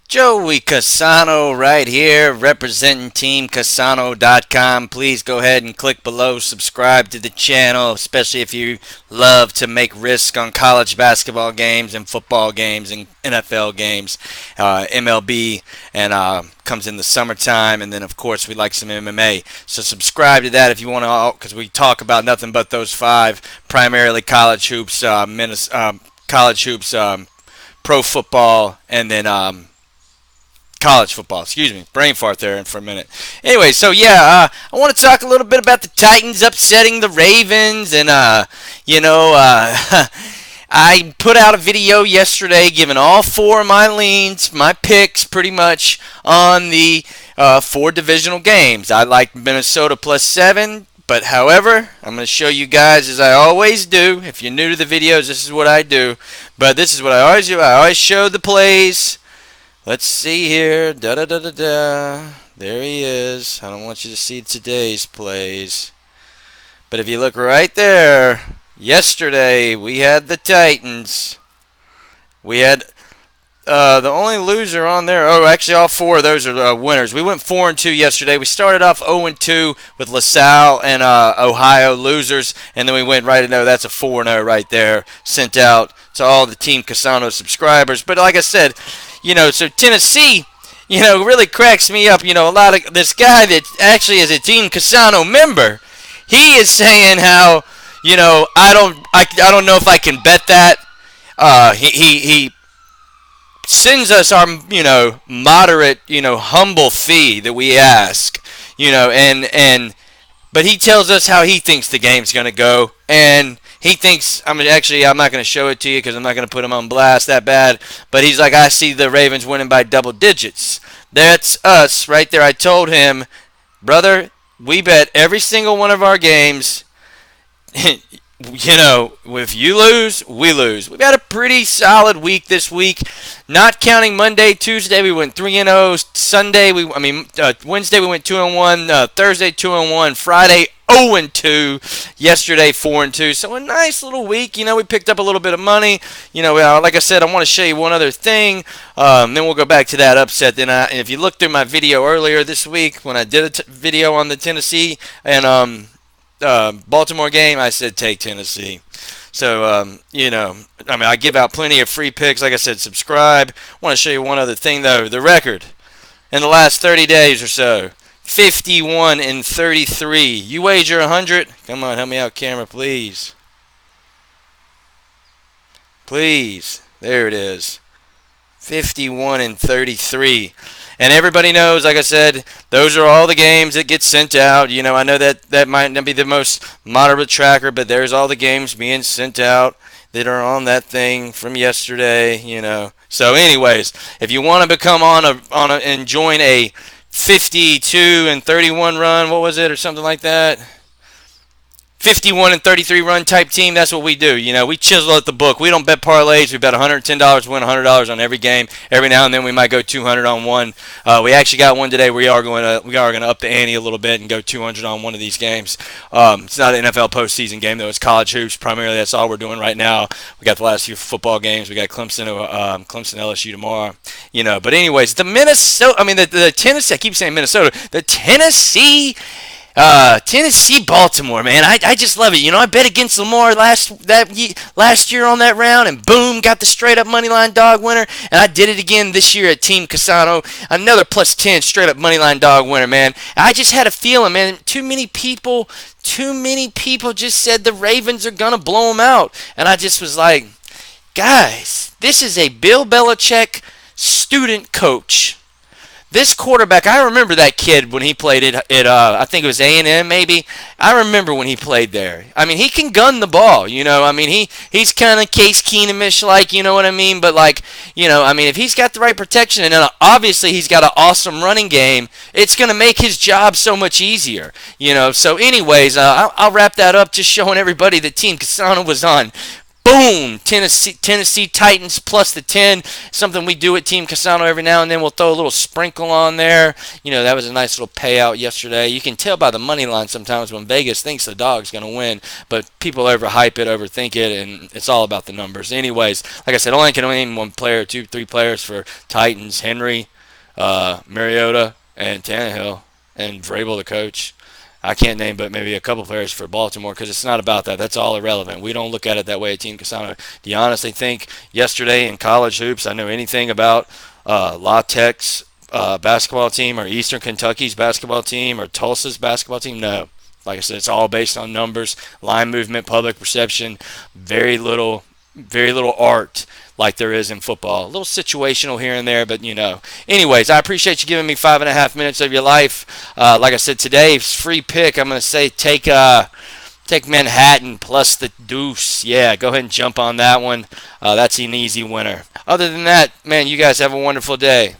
Joey Cassano right here, representing teamcassano.com. Please go ahead and click below, subscribe to the channel, especially if you love to make risk on college basketball games and football games and NFL games, MLB, and comes in the summertime. And then, of course, we like some MMA. So subscribe to that if you want to, because we talk about nothing but those five, primarily college hoops, college hoops, pro football, and then college football. Excuse me, brain fart there for a minute. Anyway, so yeah, I want to talk a little bit about the Titans upsetting the Ravens, and I put out a video yesterday giving all four of my leans, my picks, pretty much on the four divisional games. I like Minnesota +7. But however, I'm going to show you guys, as I always do. If you're new to the videos, this is what I do. But this is what I always do. I always show the plays. Let's see here. Da-da-da-da-da. There he is. I don't want you to see today's plays. But if you look right there, yesterday we had the Titans. We had the only loser on there. Oh, actually, all four of those are winners. We went 4-2 yesterday. We started off 0-2 with LaSalle and Ohio losers, and then we went right into that's a 4-0 right there, sent out to all the Team Cassano subscribers. But like I said, so Tennessee, really cracks me up. A lot of this guy that actually is a Team Cassano member, he is saying how, I don't know if I can bet that. He sends us our, moderate, humble fee that we ask, but he tells us how he thinks the game's going to go, and he thinks, I'm not going to show it to you because I'm not going to put him on blast that bad, but he's like, I see the Ravens winning by double digits. That's us right there. I told him, brother, we bet every single one of our games. If you lose, we lose. We've got a pretty solid week this week. Not counting Monday, Tuesday, we went 3-0. Sunday, Wednesday we went 2-1. Thursday 2-1. Friday 0-2. Yesterday 4-2. So a nice little week. We picked up a little bit of money. Like I said, I want to show you one other thing. Then we'll go back to that upset. Then, if you look through my video earlier this week when I did a video on the Tennessee and Baltimore game, I said take Tennessee. So, I give out plenty of free picks. Like I said, subscribe. I want to show you one other thing, though. The record in the last 30 days or so, 51-33. You wager 100. Come on, help me out, camera, please. Please. There it is. 51-33. And everybody knows, like I said, those are all the games that get sent out. I know that might not be the most moderate tracker, but there's all the games being sent out that are on that thing from yesterday. So, anyways, if you want to become and join a 52-31 run, what was it, or something like that? 51-33 run type team, that's what we do. We chisel at the book. We don't bet parlays. We bet $110, win $100 on every game. Every now and then we might go 200 on one. We actually got one today. We are going to up the ante a little bit and go 200 on one of these games. It's not an NFL postseason game though. It's college hoops primarily. That's all we're doing right now. We got the last few football games. We got Clemson LSU tomorrow. But anyways, the Tennessee. I keep saying Minnesota. The Tennessee Baltimore, man. I just love it. I bet against Lamar last year on that round, and boom, got the straight up money line dog winner. And I did it again this year at Team Cassano. Another +10 straight up money line dog winner, man. I just had a feeling, man. Too many people just said the Ravens are gonna blow them out, and I just was like, guys, this is a Bill Belichick student coach. This quarterback, I remember that kid when he played at I think it was A&M maybe. I remember when he played there. He can gun the ball, he's kind of Case Keenum-ish like, you know what I mean? But if he's got the right protection and then obviously he's got an awesome running game, it's going to make his job so much easier, So anyways, I'll wrap that up just showing everybody that Team Cassano was on Boom! Tennessee Titans plus the 10. Something we do at Team Cassano every now and then. We'll throw a little sprinkle on there. That was a nice little payout yesterday. You can tell by the money line sometimes when Vegas thinks the dog's going to win, but people overhype it, overthink it, and it's all about the numbers. Anyways, like I said, only can name one player, two, three players for Titans: Henry, Mariota, and Tannehill, and Vrabel, the coach. I can't name but maybe a couple players for Baltimore because it's not about that. That's all irrelevant. We don't look at it that way at Team Casano. Do you honestly think yesterday in college hoops I know anything about La Tech's basketball team or Eastern Kentucky's basketball team or Tulsa's basketball team? No. Like I said, it's all based on numbers, line movement, public perception, very little art like there is in football. A little situational here and there, but Anyways, I appreciate you giving me 5.5 minutes of your life. Like I said, today's free pick, I'm going to say take Manhattan plus the deuce. Yeah, go ahead and jump on that one. That's an easy winner. Other than that, man, you guys have a wonderful day.